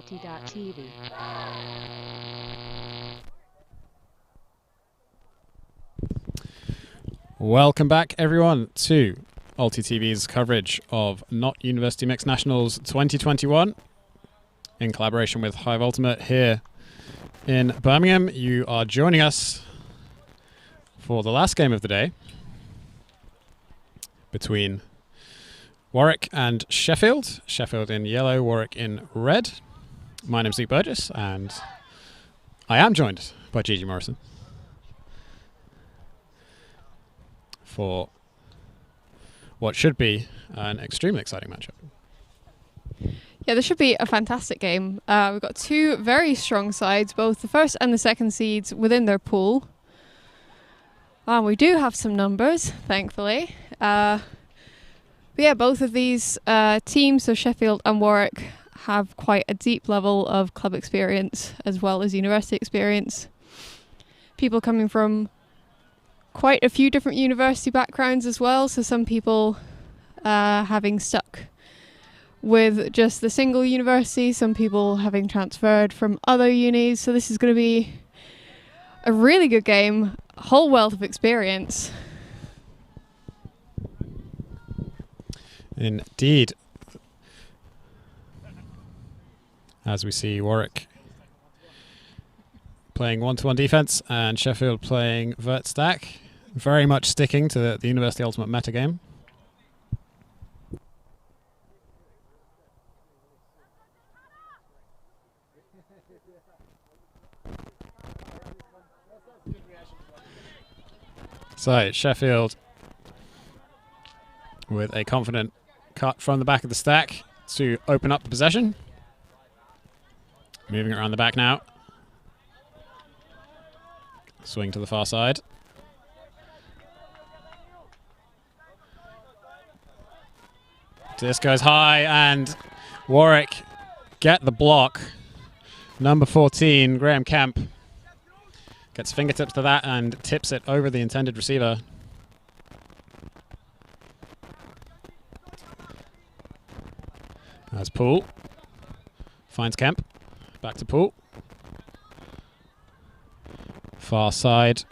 ulti.TV. Welcome back, everyone, to ulti.TV's coverage of Not University Mixed Nationals 2021 in collaboration with Hive Ultimate here in Birmingham. You are joining us for the last game of the day between Warwick and Sheffield. Sheffield in yellow, Warwick in red. My name's Luke Burgess, and I am joined by Gigi Morrison for what should be an extremely exciting matchup. Yeah, this should be a fantastic game. We've got two very strong sides, both the first and the second seeds within their pool. We do have some numbers, thankfully. But yeah, both of these teams, so Sheffield and Warwick, have quite a deep level of club experience as well as university experience. People coming from quite a few different university backgrounds as well, so some people having stuck with just the single university, some people having transferred from other unis, so this is going to be a really good game, a whole wealth of experience. Indeed. As we see Warwick playing one-to-one defense and Sheffield playing vert stack, very much sticking to the University Ultimate metagame. So Sheffield with a confident cut from the back of the stack to open up the possession. Moving around the back now. Swing to the far side. This goes high and Warwick get the block. Number 14, Graham Kemp, gets fingertips to that and tips it over the intended receiver. As Poole finds Kemp. Back to Poole. Far side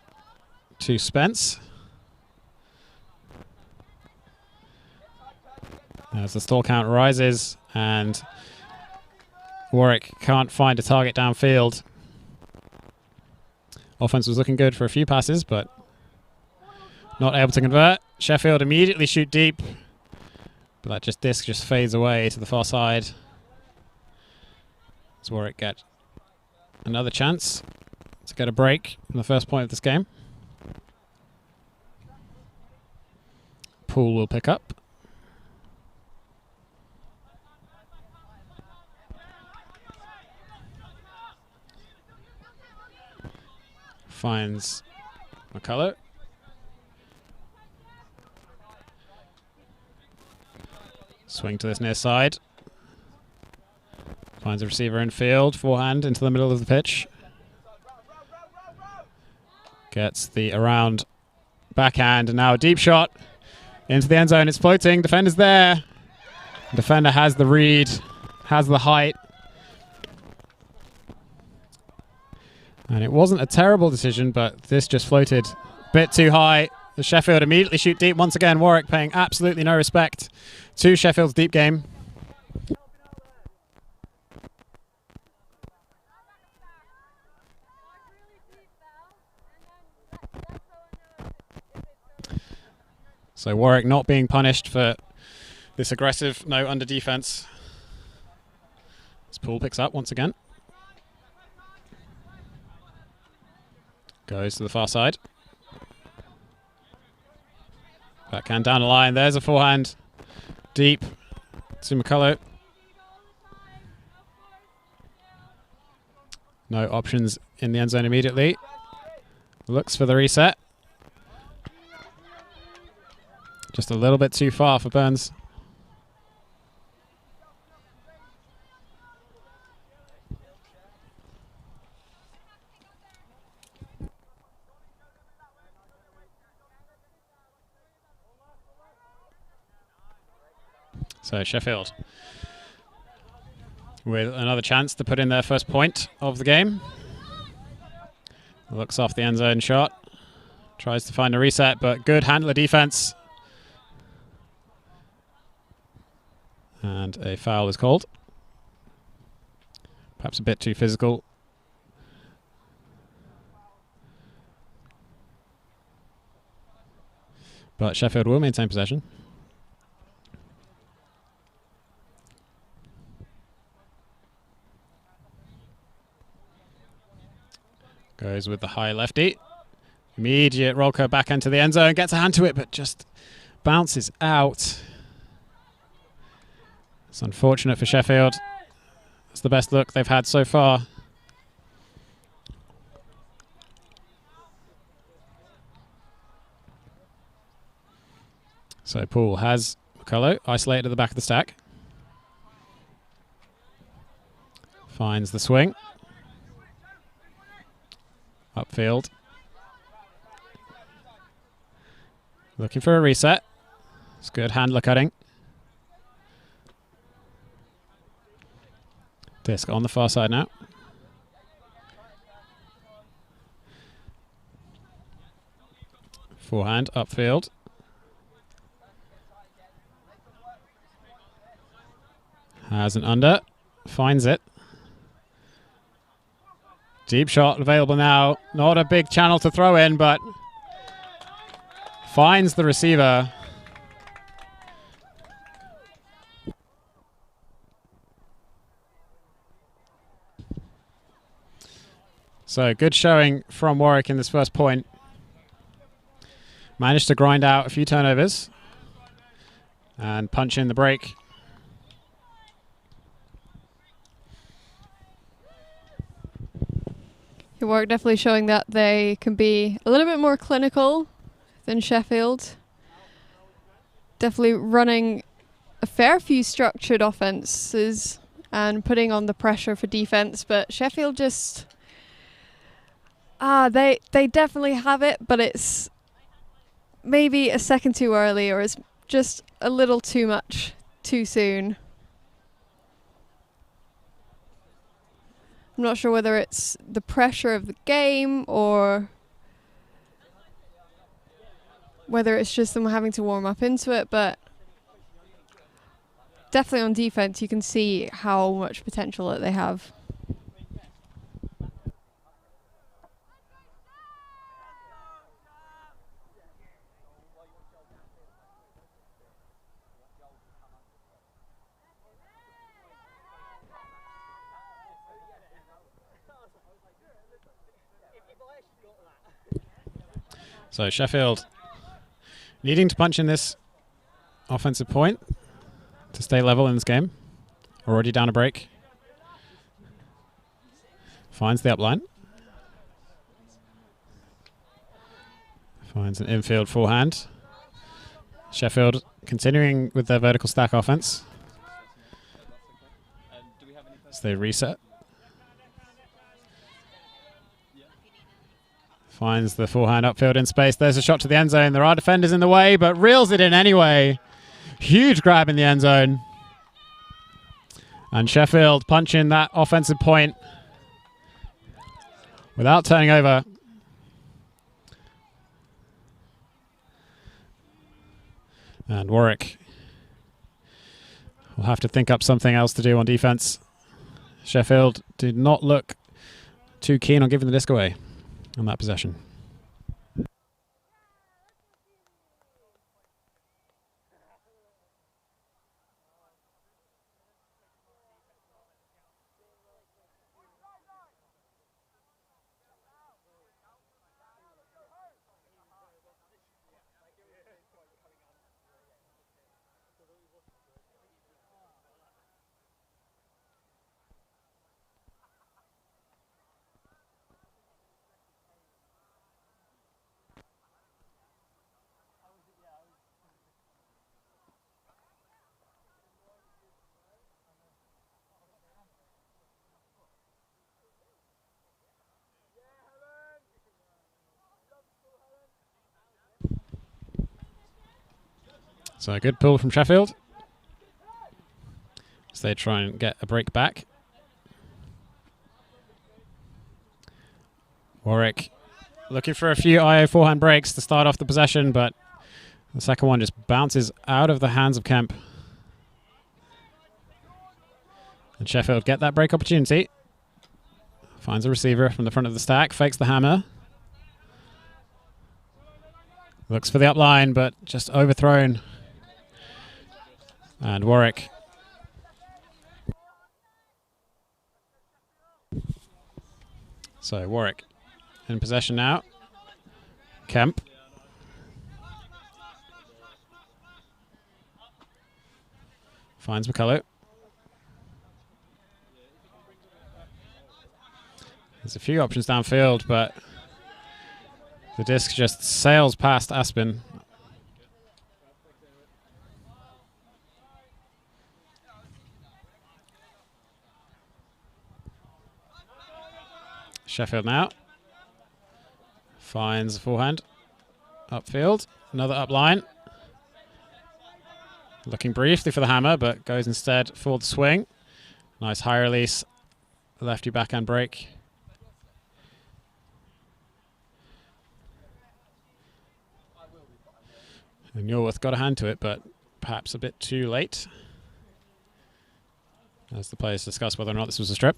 to Spence. As the stall count rises and Warwick can't find a target downfield. Offense was looking good for a few passes, but not able to convert. Sheffield immediately shoot deep, but that disc just fades away to the far side. As Warwick get another chance to get a break in the first point of this game. Poole will pick up. Finds McCullough. Swing to this near side. Finds a receiver in field, forehand into the middle of the pitch. Gets the around backhand, and now a deep shot into the end zone. It's floating, defender's there. Defender has the read, has the height. And it wasn't a terrible decision, but this just floated a bit too high. The Sheffield immediately shoot deep. Once again, Warwick paying absolutely no respect to Sheffield's deep game. So Warwick not being punished for this aggressive no under defense. As Poole picks up once again. Goes to the far side. Backhand down the line. There's a forehand. Deep to McCullough. No options in the end zone immediately. Looks for the reset. Just a little bit too far for Burns. So Sheffield with another chance to put in their first point of the game. Looks off the end zone shot. Tries to find a reset, but good handler defense. And a foul is called. Perhaps a bit too physical. But Sheffield will maintain possession. Goes with the high lefty. Immediate roll curve back into the end zone. Gets a hand to it, but just bounces out. It's unfortunate for Sheffield. It's the best look they've had so far. So Poole has McCullough isolated at the back of the stack. Finds the swing. Upfield. Looking for a reset. It's good handler cutting. Disc on the far side now. Forehand, upfield. Has an under. Finds it. Deep shot available now. Not a big channel to throw in, but finds the receiver. So good showing from Warwick in this first point. Managed to grind out a few turnovers and punch in the break. Warwick definitely showing that they can be a little bit more clinical than Sheffield. Definitely running a fair few structured offenses and putting on the pressure for defense, but Sheffield just they definitely have it, but it's maybe a second too early, or it's just a little too much too soon. I'm not sure whether it's the pressure of the game or whether it's just them having to warm up into it, but definitely on defense you can see how much potential that they have. So Sheffield needing to punch in this offensive point to stay level in this game. Already down a break. Finds the upline. Finds an infield forehand. Sheffield continuing with their vertical stack offense. As they reset. Finds the forehand upfield in space. There's a shot to the end zone. There are defenders in the way, but reels it in anyway. Huge grab in the end zone. And Sheffield punching that offensive point without turning over. And Warwick will have to think up something else to do on defense. Sheffield did not look too keen on giving the disc away on that possession. So a good pull from Sheffield as they try and get a break back. Warwick looking for a few IO forehand breaks to start off the possession, but the second one just bounces out of the hands of Kemp. And Sheffield get that break opportunity. Finds a receiver from the front of the stack, fakes the hammer. Looks for the up line, but just overthrown. And Warwick. So Warwick in possession now. Kemp. Finds McCullough. There's a few options downfield, but the disc just sails past Aspin. Sheffield now. Finds a forehand. Upfield. Another up line. Looking briefly for the hammer, but goes instead for the swing. Nice high release. Lefty backhand break. And Yorworth got a hand to it, but perhaps a bit too late. As the players discuss whether or not this was a strip.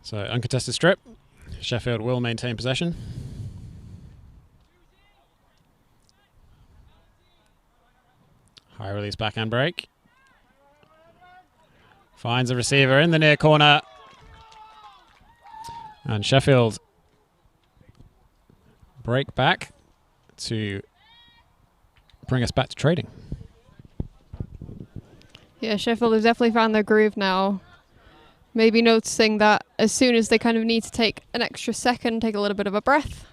So uncontested strip. Sheffield will maintain possession. High release backhand break. Finds a receiver in the near corner. And Sheffield break back to bring us back to trading. Yeah, Sheffield have definitely found their groove now. Maybe noticing that as soon as they kind of need to take an extra second, take a little bit of a breath,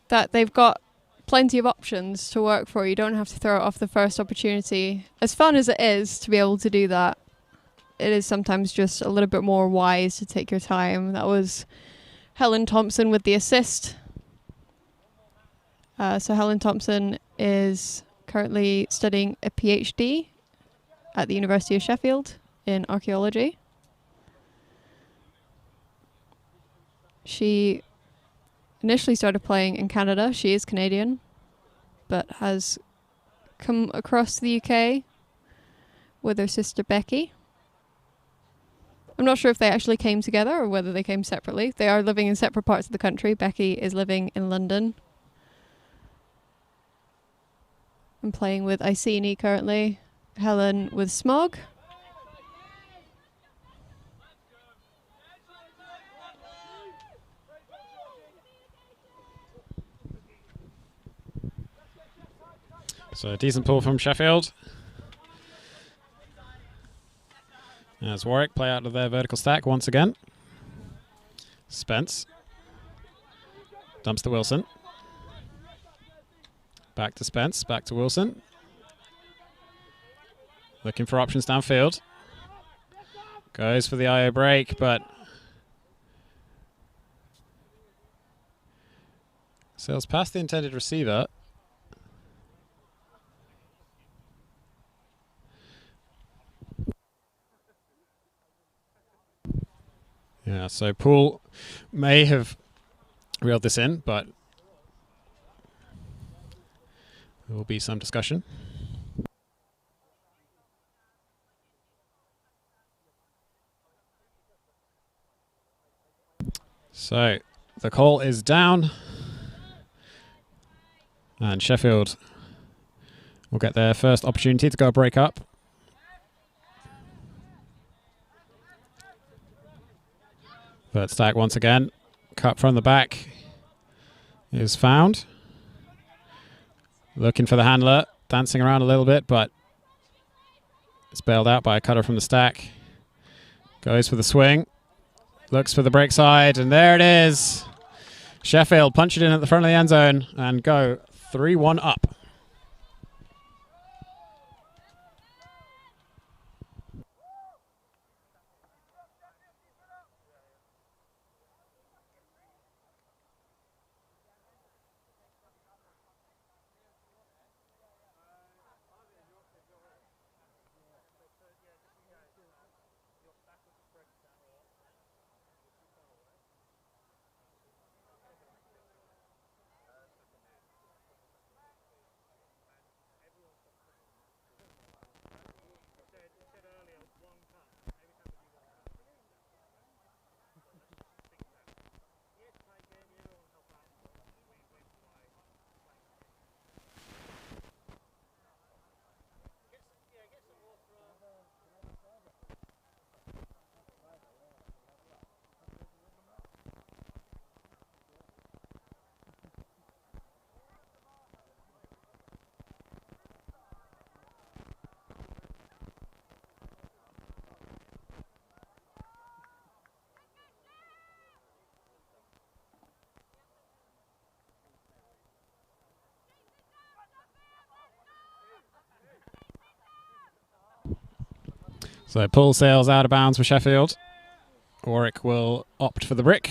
that they've got plenty of options to work for. You don't have to throw it off the first opportunity. As fun as it is to be able to do that, it is sometimes just a little bit more wise to take your time. That was Helen Thompson with the assist. So Helen Thompson is currently studying a PhD at the University of Sheffield in archaeology. She initially started playing in Canada. She is Canadian, but has come across the UK with her sister Becky. I'm not sure if they actually came together or whether they came separately. They are living in separate parts of the country. Becky is living in London and playing with Iceni currently. Helen with Smog. So a decent pull from Sheffield. As Warwick play out of their vertical stack once again. Spence. Dumps to Wilson. Back to Spence, back to Wilson. Looking for options downfield. Goes for the IO break, but sails past the intended receiver. Yeah, so Poole may have reeled this in, but there will be some discussion. So the call is down, and Sheffield will get their first opportunity to go break up. Third stack once again. Cut from the back is found. Looking for the handler, dancing around a little bit, but it's bailed out by a cutter from the stack. Goes for the swing. Looks for the break side, and there it is. Sheffield punch it in at the front of the end zone and go 3-1 up. So pull sails out of bounds for Sheffield. Warwick will opt for the brick.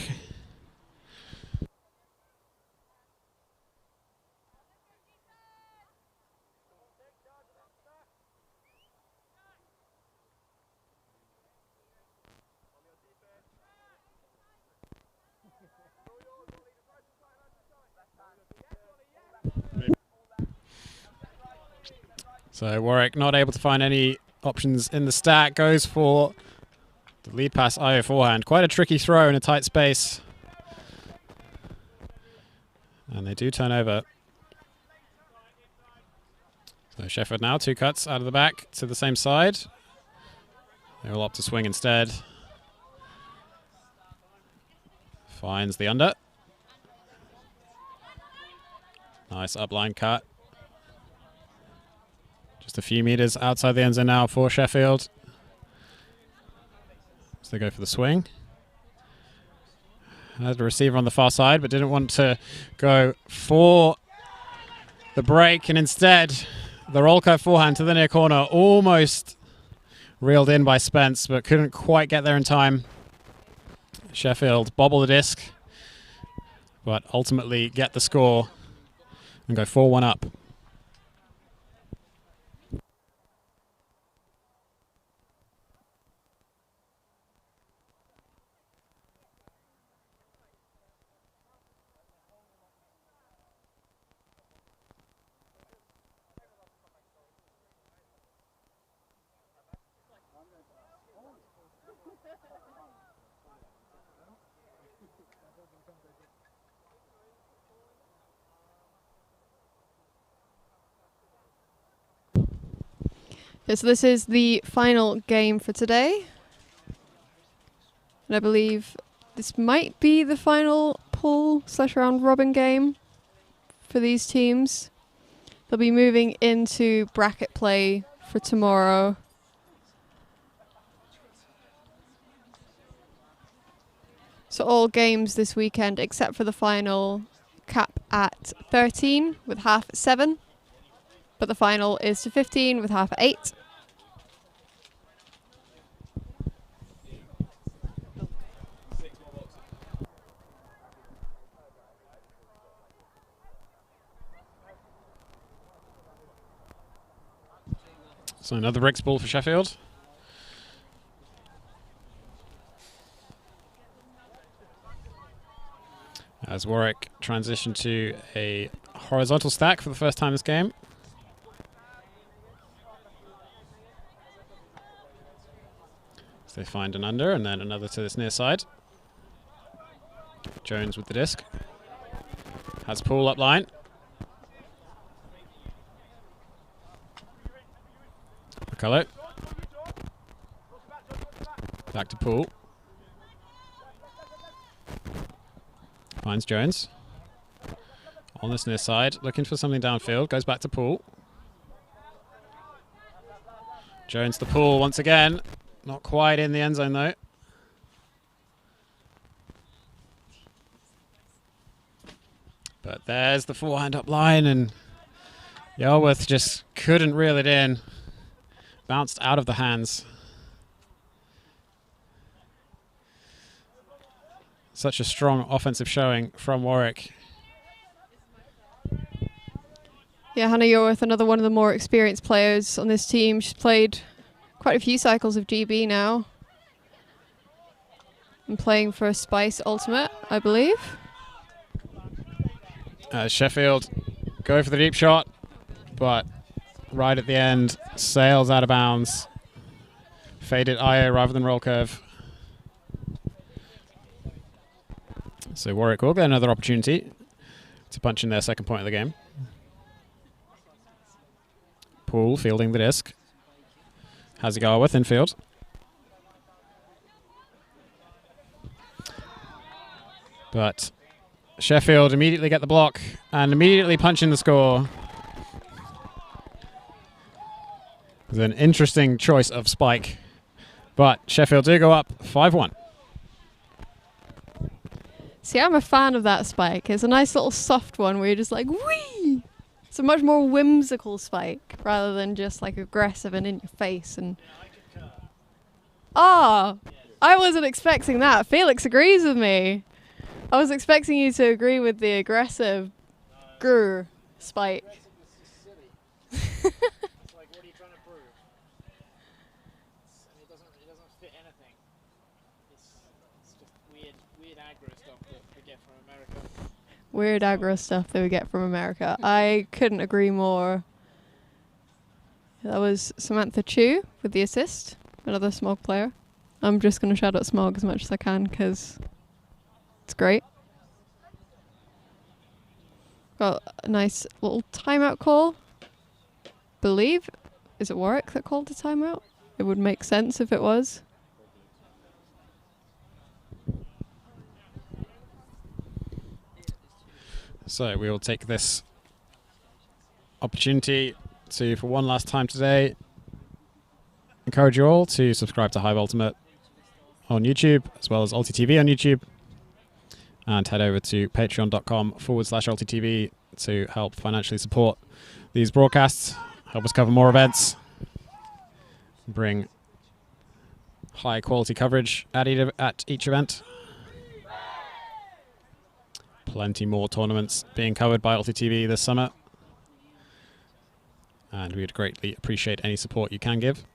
So Warwick not able to find any options in the stack, goes for the lead pass IO forehand. Quite a tricky throw in a tight space. And they do turn over. So Sheffield now, 2 cuts out of the back to the same side. They will opt to swing instead. Finds the under. Nice upline cut. Just a few meters outside the end zone now for Sheffield. So they go for the swing. Had a receiver on the far side, but didn't want to go for the break, and instead the roll curve forehand to the near corner, almost reeled in by Spence, but couldn't quite get there in time. Sheffield bobble the disc, but ultimately get the score and go 4-1 up. Okay, so this is the final game for today. And I believe this might be the final pool/round robin game for these teams. They'll be moving into bracket play for tomorrow. So all games this weekend, except for the final, cap at 13 with half at 7. But the final is to 15 with half at 8. So another bricks ball for Sheffield. As Warwick transition to a horizontal stack for the first time this game. So they find an under and then another to this near side. Jones with the disc. Has Poole up line. McCullough. Back to Poole. Finds Jones. On this near side, looking for something downfield. Goes back to Poole. Jones to Poole once again. Not quite in the end zone though. But there's the forehand up line, and Yarworth just couldn't reel it in. Bounced out of the hands. Such a strong offensive showing from Warwick. Yeah, Hannah Yarworth, another one of the more experienced players on this team. She's played quite a few cycles of GB now. And playing for Spice Ultimate, I believe. Sheffield go for the deep shot, but right at the end, sails out of bounds. Faded IO rather than roll curve. So Warwick will get another opportunity to punch in their second point of the game. Poole fielding the disc. Has a Garworth infield. But Sheffield immediately get the block and immediately punch in the score. It's an interesting choice of spike. But Sheffield do go up 5-1. See, I'm a fan of that spike. It's a nice little soft one where you're just like, whee! It's a much more whimsical spike rather than just like aggressive and in your face. And Ah, I wasn't expecting that. Felix agrees with me. I was expecting you to agree with the aggressive grr spike. It's like, what are you trying to prove? It doesn't fit anything. It's just weird aggro stuff that we get from America. Weird aggro stuff that we get from America. I couldn't agree more. That was Samantha Chu with the assist, another Smog player. I'm just going to shout out Smog as much as I can because it's great. Got a nice little timeout call. Believe, is it Warwick that called the timeout? It would make sense if it was. So we will take this opportunity to, for one last time today, encourage you all to subscribe to Hive Ultimate on YouTube, as well as ulti.TV on YouTube, and head over to patreon.com/ulti.TV to help financially support these broadcasts, help us cover more events, bring high quality coverage at each event. Plenty more tournaments being covered by ulti.TV this summer, and we would greatly appreciate any support you can give.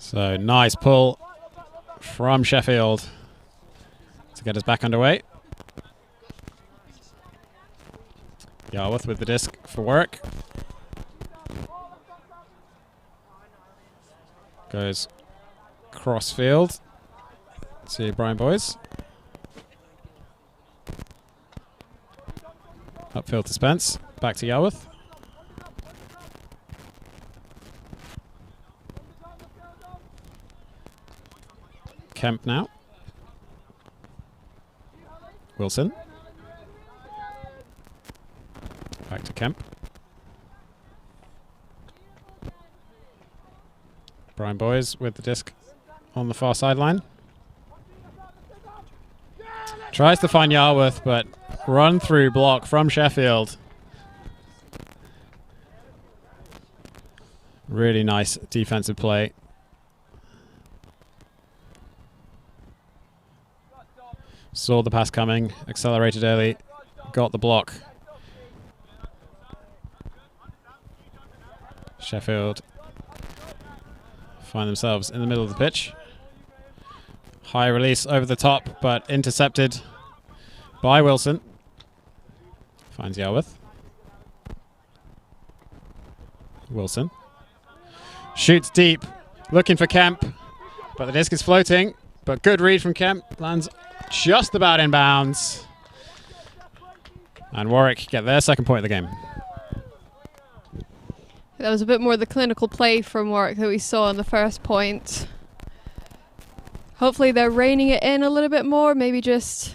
So nice pull from Sheffield to get us back underway. Yarworth with the disc for Warwick. Goes cross field to Brian Boys. Upfield to Spence. Back to Yarworth. Kemp now. Wilson. Back to Kemp. Brian Boys with the disc on the far sideline. Tries to find Yarworth, but run through block from Sheffield. Really nice defensive play. Saw the pass coming, accelerated early, got the block. Sheffield find themselves in the middle of the pitch. High release over the top, but intercepted by Wilson. Finds Yarworth. Wilson. Shoots deep, looking for Kemp, but the disc is floating. But good read from Kemp, lands just about in bounds. And Warwick get their second point of the game. That was a bit more the clinical play from Warwick that we saw in the first point. Hopefully they're reining it in a little bit more, maybe just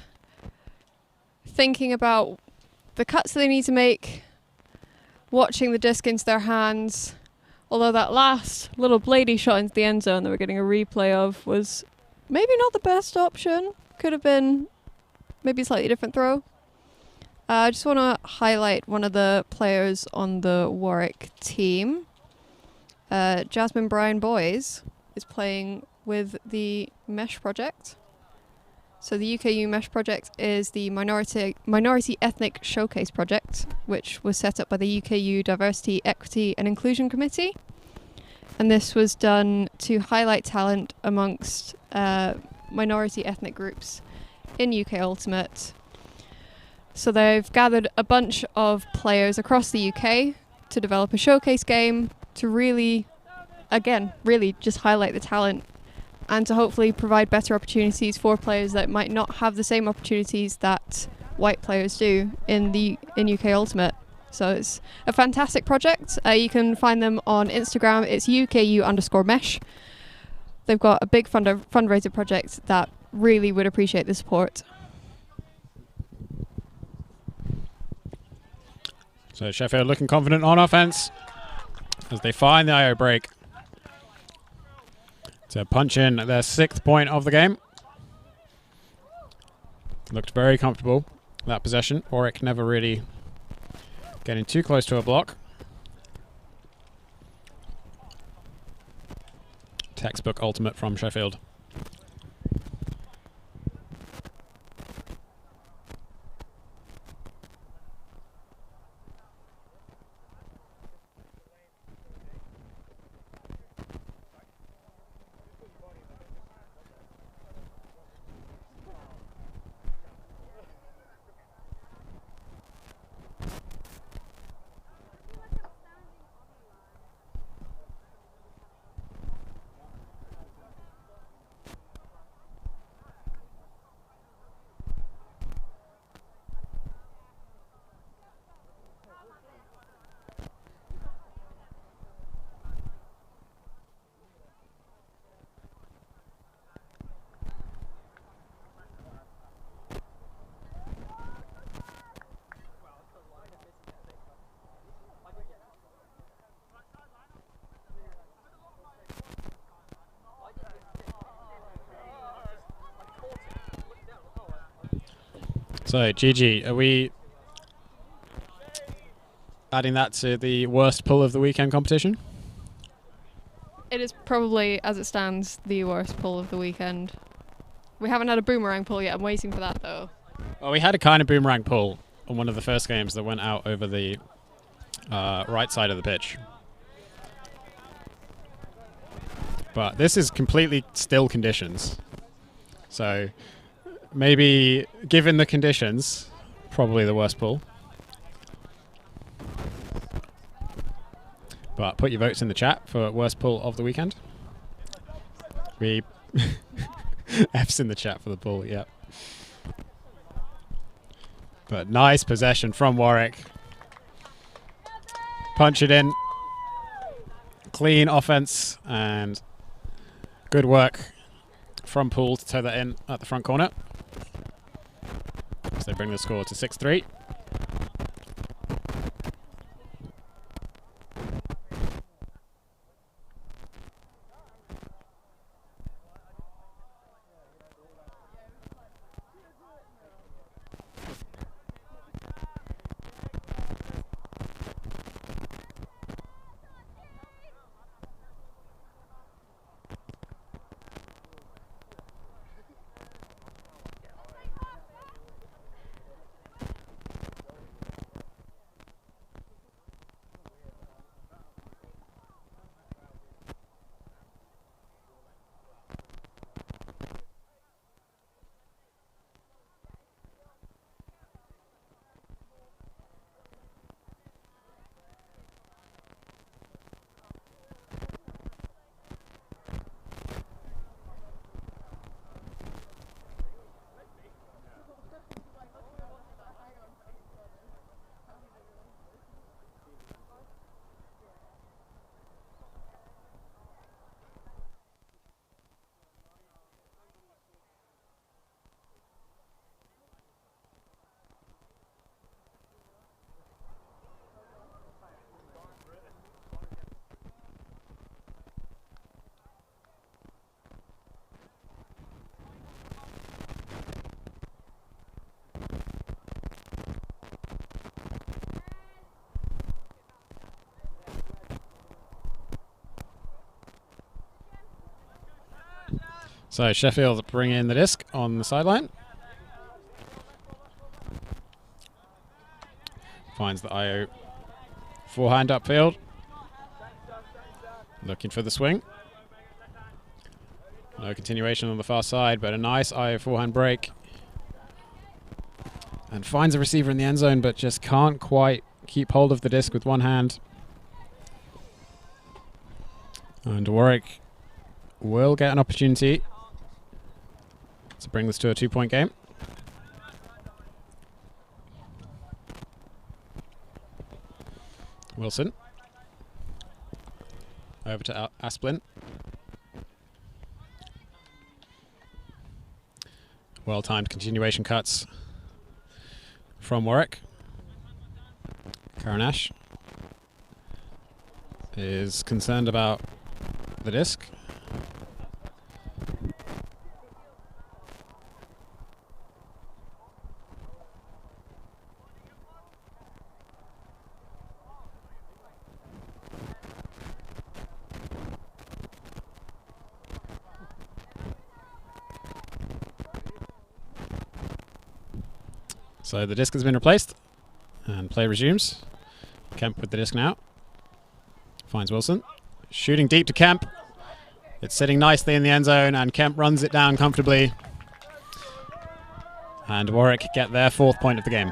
thinking about the cuts that they need to make, watching the disc into their hands. Although that last little bladey shot into the end zone that we're getting a replay of was maybe not the best option. Could have been maybe a slightly different throw. I just want to highlight one of the players on the Warwick team. Jasmine Bryan Boys is playing with the Mesh Project. So the UKU Mesh Project is the Minority Ethnic Showcase Project, which was set up by the UKU Diversity, Equity and Inclusion Committee. And this was done to highlight talent amongst minority ethnic groups in UK Ultimate. So they've gathered a bunch of players across the UK to develop a showcase game to really, again, really just highlight the talent and to hopefully provide better opportunities for players that might not have the same opportunities that white players do in UK Ultimate. So it's a fantastic project. You can find them on Instagram. It's UKU_mesh. They've got a big fundraiser project that really would appreciate the support. So Sheffield looking confident on offense as they find the IO break to punch in their 6th point of the game. Looked very comfortable, that possession. Warwick never really getting too close to a block. Textbook ultimate from Sheffield. So, GG, are we adding that to the worst pull of the weekend competition? It is probably, as it stands, the worst pull of the weekend. We haven't had a boomerang pull yet. I'm waiting for that, though. Well, we had a kind of boomerang pull on one of the first games that went out over the right side of the pitch. But this is completely still conditions. So maybe, given the conditions, probably the worst pull. But put your votes in the chat for worst pull of the weekend. We F's in the chat for the pull, yep. But nice possession from Warwick. Punch it in. Clean offense and good work from Poole to toe that in at the front corner. So they bring the score to 6-3. So Sheffield bring in the disc on the sideline. Finds the IO forehand upfield. Looking for the swing. No continuation on the far side, but a nice IO forehand break. and finds a receiver in the end zone, but just can't quite keep hold of the disc with one hand. And Warwick will get an opportunity to bring this to a 2-point game. Wilson. Over to Asplin. Well-timed continuation cuts from Warwick. Karanash is concerned about the disc. So the disc has been replaced and play resumes. Kemp with the disc now. Finds Wilson. Shooting deep to Kemp. It's sitting nicely in the end zone and Kemp runs it down comfortably. And Warwick get their 4th point of the game.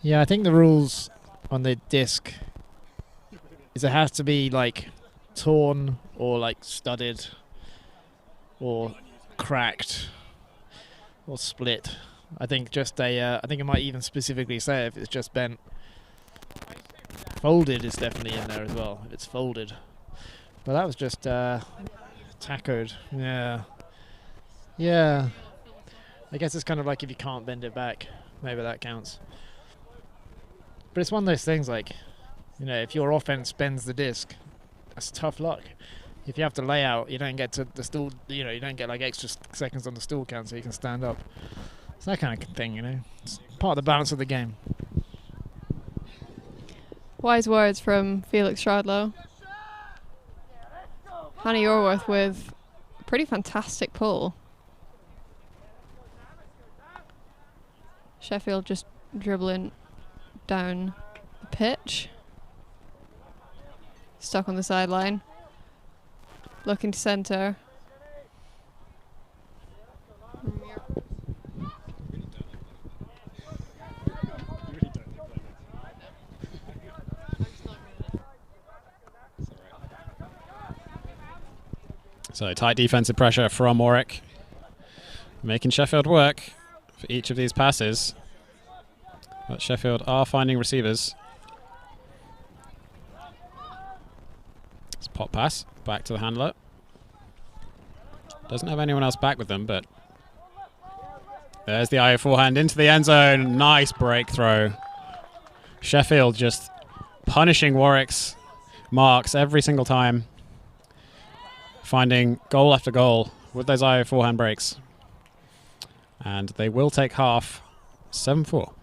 Yeah, I think the rules on the disc is it has to be like torn or like studded or cracked or split. I think just I think it might even specifically say if it's just bent. Folded is definitely in there as well, if it's folded. But that was just tachoed. Yeah. Yeah. I guess it's kind of like if you can't bend it back, maybe that counts. But it's one of those things like, you know, if your offense bends the disc, that's tough luck. If you have to lay out, you don't get to the stool, you know, you don't get like extra seconds on the stool count so you can stand up. It's that kind of thing, you know. It's part of the balance of the game. Wise words from Felix Shradlow. Hannah Yorworth with a pretty fantastic pull. Sheffield just dribbling down the pitch. Stuck on the sideline. Looking to centre. So tight defensive pressure from Warwick, making Sheffield work for each of these passes. But Sheffield are finding receivers. It's pop pass back to the handler. Doesn't have anyone else back with them, but there's the IO forehand into the end zone. Nice break throw. Sheffield just punishing Warwick's marks every single time. Finding goal after goal with those IO forehand breaks. And they will take half, 7-4.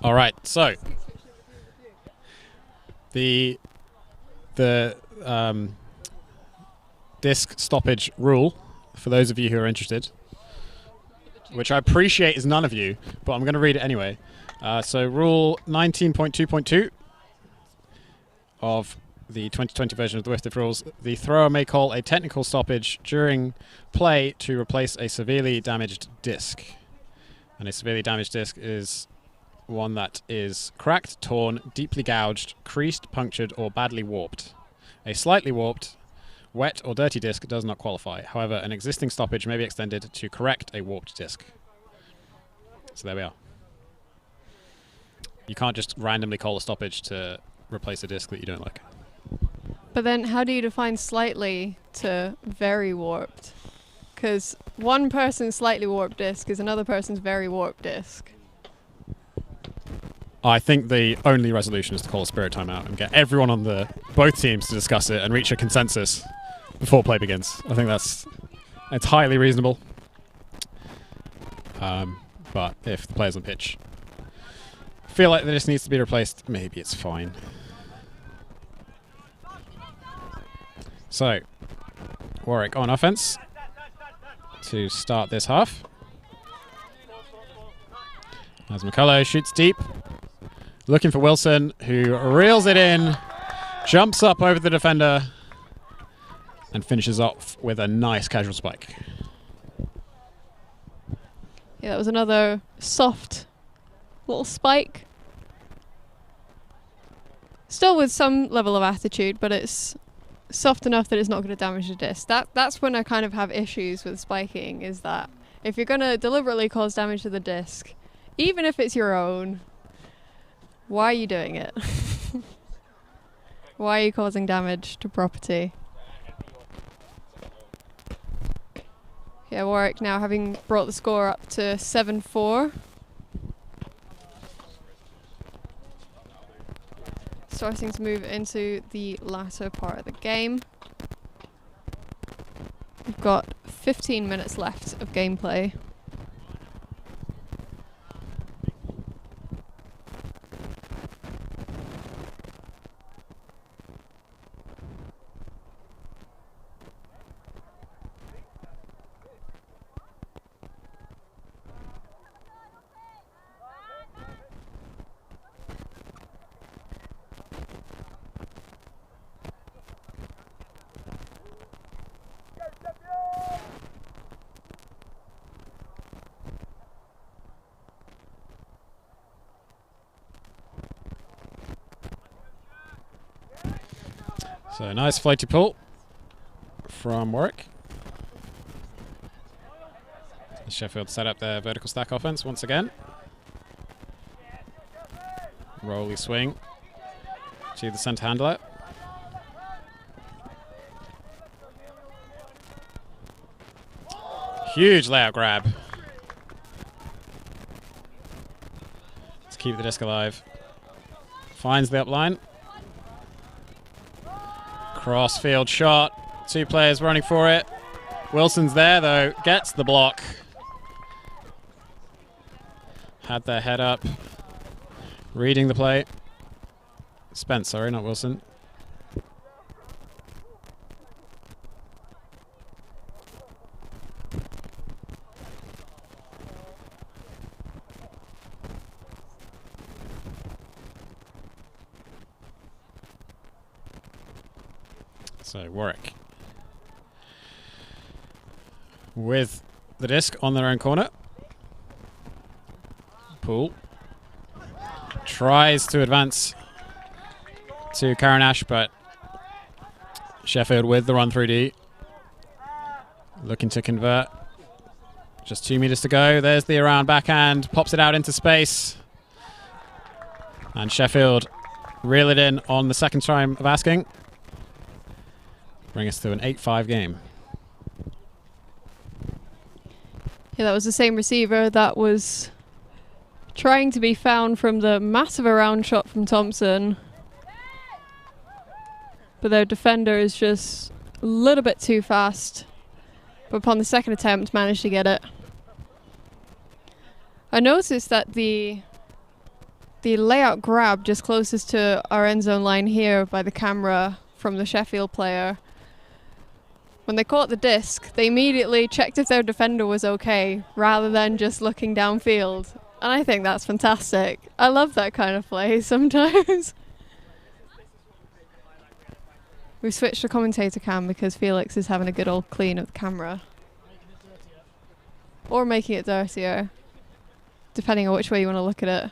All right, so the disc stoppage rule, for those of you who are interested, which I appreciate is none of you, but I'm going to read it anyway. So rule 19.2.2 of the 2020 version of the WIFTF rules, the thrower may call a technical stoppage during play to replace a severely damaged disc. And a severely damaged disc is one that is cracked, torn, deeply gouged, creased, punctured, or badly warped. A slightly warped, wet, or dirty disc does not qualify. However, an existing stoppage may be extended to correct a warped disc. So there we are. You can't just randomly call a stoppage to replace a disc that you don't like. But then how do you define slightly to very warped? Because one person's slightly warped disc is another person's very warped disc. I think the only resolution is to call a spirit timeout and get everyone on both teams to discuss it and reach a consensus before play begins. I think it's highly reasonable. But if the players on pitch feel like this needs to be replaced, maybe it's fine. So, Warwick on offense to start this half. As McCullough shoots deep, looking for Wilson, who reels it in, jumps up over the defender, and finishes off with a nice casual spike. Yeah, that was another soft little spike. Still with some level of attitude, but it's soft enough that it's not going to damage the disc. That's when I kind of have issues with spiking, is that if you're going to deliberately cause damage to the disc, even if it's your own, why are you doing it? Why are you causing damage to property? Yeah, Warwick now having brought the score up to 7-4. Starting to move into the latter part of the game. We've got 15 minutes left of gameplay. So nice floaty pull from Warwick. Sheffield set up their vertical stack offense once again. Rolly swing to the centre handler. Huge layout grab. Let's keep the disc alive. Finds the upline. Cross-field shot. Two players running for it. Wilson's there, though. Gets the block. Had their head up. Reading the play. Spence, sorry, not Wilson. So Warwick with the disc on their own corner. Poole tries to advance to Karanash, but Sheffield with the run through D. Looking to convert. Just 2 meters to go. There's the around backhand. Pops it out into space. And Sheffield reel it in on the second time of asking. Bring us to an 8-5 game. Yeah, that was the same receiver that was trying to be found from the massive around shot from Thompson. But their defender is just a little bit too fast. But upon the second attempt, managed to get it. I noticed that the the layout grab just closest to our end zone line here by the camera from the Sheffield player. When they caught the disc, they immediately checked if their defender was okay, rather than just looking downfield. And I think that's fantastic. I love that kind of play sometimes. We've switched to commentator cam because Felix is having a good old clean of the camera. Or making it dirtier, depending on which way you want to look at it.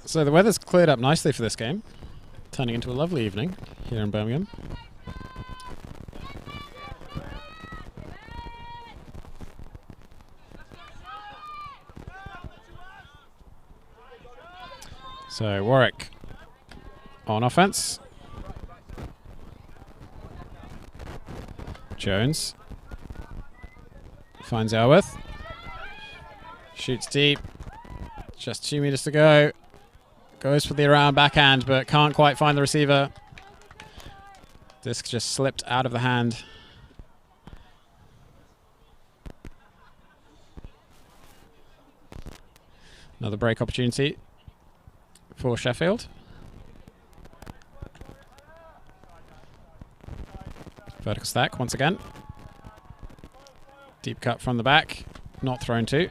So the weather's cleared up nicely for this game, turning into a lovely evening here in Birmingham. So Warwick on offense. Jones finds Elworth. Shoots deep. Just 2 meters to go. Goes for the around backhand, but can't quite find the receiver. Disc just slipped out of the hand. Another break opportunity for Sheffield. Vertical stack once again. Deep cut from the back. Not thrown to.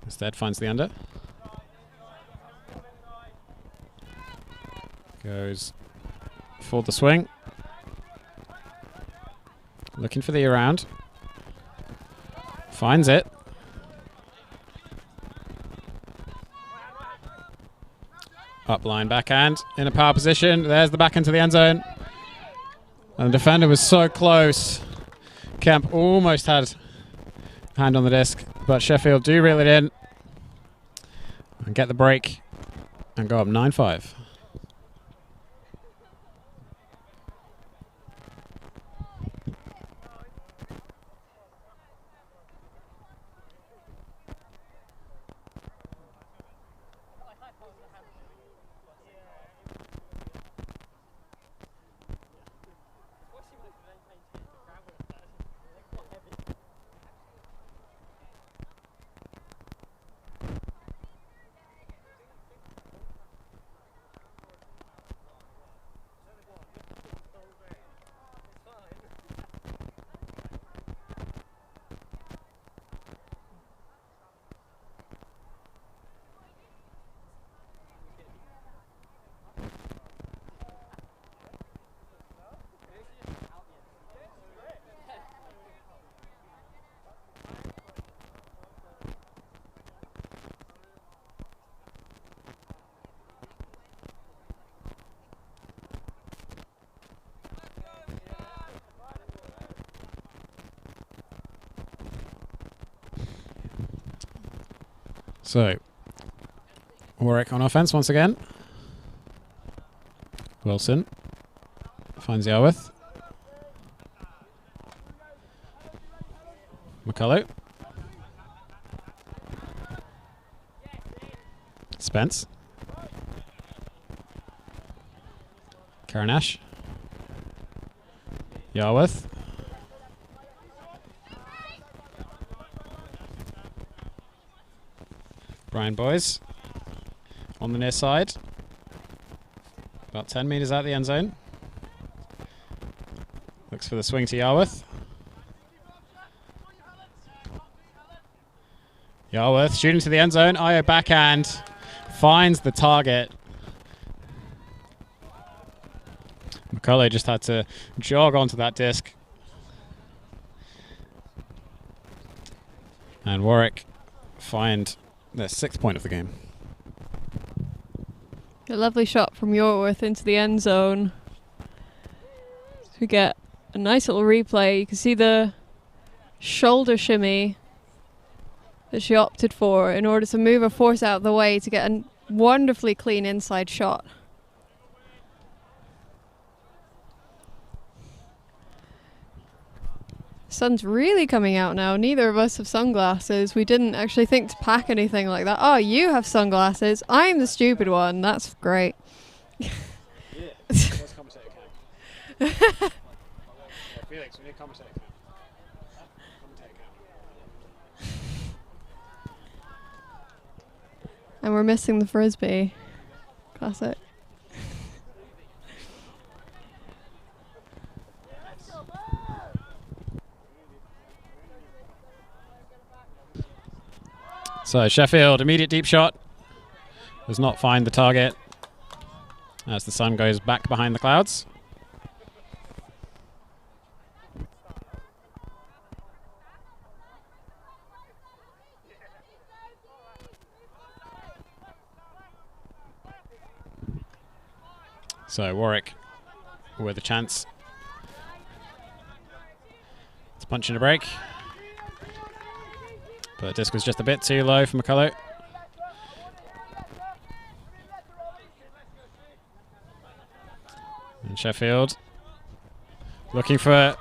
Instead finds the under. Goes for the swing. Looking for the around. Finds it. Up line backhand in a power position. There's the back into the end zone. And the defender was so close. Kemp almost had a hand on the disc, but Sheffield do reel it in and get the break and go up 9-5. So, Warwick on offense once again. Wilson finds Elworth. McCullough. Spence. Karanash. Yarworth. Brian Boys on the near side. About 10 meters out the end zone. Looks for the swing to Yarworth. Yarworth shooting to the end zone. Io backhand. Finds the target. McCullough just had to jog onto that disc. And Warwick find their 6th point of the game. A lovely shot from Yorworth into the end zone. So we get a nice little replay. You can see the shoulder shimmy that she opted for in order to move her force out of the way to get a wonderfully clean inside shot. Sun's really coming out now. Neither of us have sunglasses. We didn't actually think to pack anything like that. Oh, you have sunglasses. I'm the stupid one. That's great. Felix, we need commentator. And we're missing the frisbee. Classic. So Sheffield, immediate deep shot. Does not find the target as the sun goes back behind the clouds. So Warwick with a chance to punch in a break. But the disc was just a bit too low for McCullough. And Sheffield looking for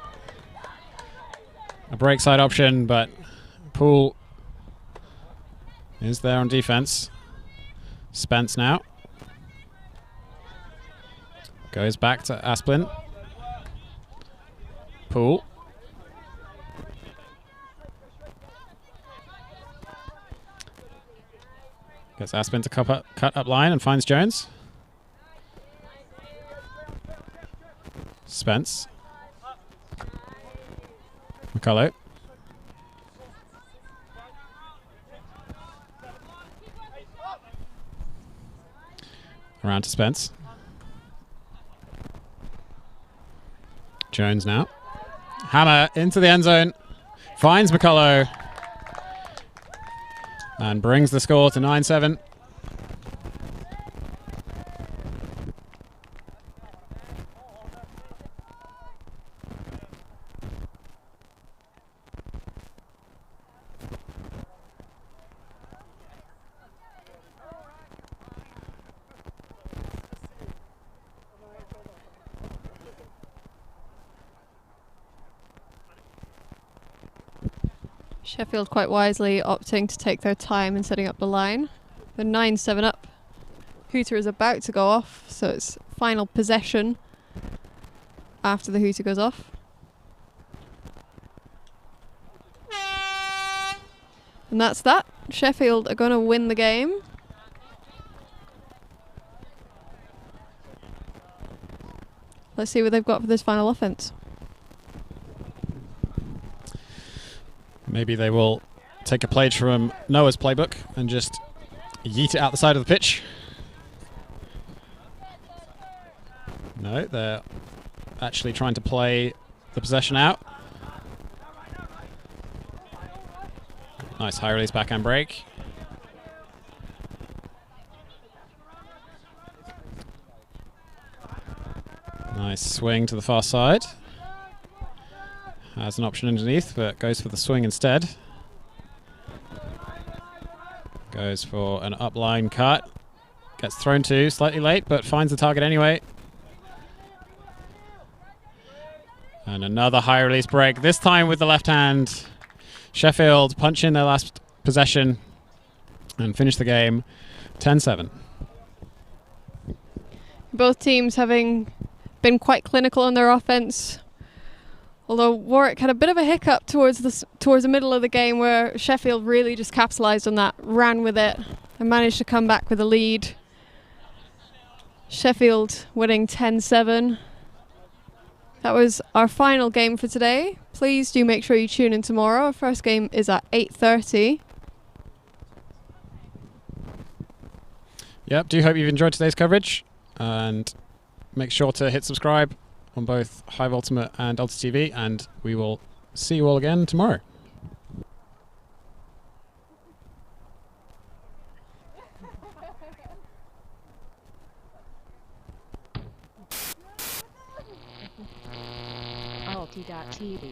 a break side option, but Poole is there on defense. Spence now. Goes back to Asplin. Poole. Gets Asplin to cut up line and finds Jones. Spence. McCullough. Around to Spence. Jones now. Hammer into the end zone. Finds McCullough. And brings the score to 9-7. Sheffield quite wisely opting to take their time in setting up the line. The 9-7 up. Hooter is about to go off, so it's final possession after the hooter goes off. And that's that. Sheffield are going to win the game. Let's see what they've got for this final offense. Maybe they will take a page from Noah's playbook and just yeet it out the side of the pitch. No, they're actually trying to play the possession out. Nice high release backhand break. Nice swing to the far side. Has an option underneath, but goes for the swing instead. Goes for an upline cut. Gets thrown to slightly late, but finds the target anyway. And another high release break, this time with the left hand. Sheffield punch in their last possession and finish the game 10-7. Both teams having been quite clinical in their offense. Although Warwick had a bit of a hiccup towards the middle of the game where Sheffield really just capitalised on that, ran with it, and managed to come back with a lead. Sheffield winning 10-7. That was our final game for today. Please do make sure you tune in tomorrow. Our first game is at 8:30. Yep, do hope you've enjoyed today's coverage. And make sure to hit subscribe on both Hive Ultimate and ulti.TV, and we will see you all again tomorrow. ulti.TV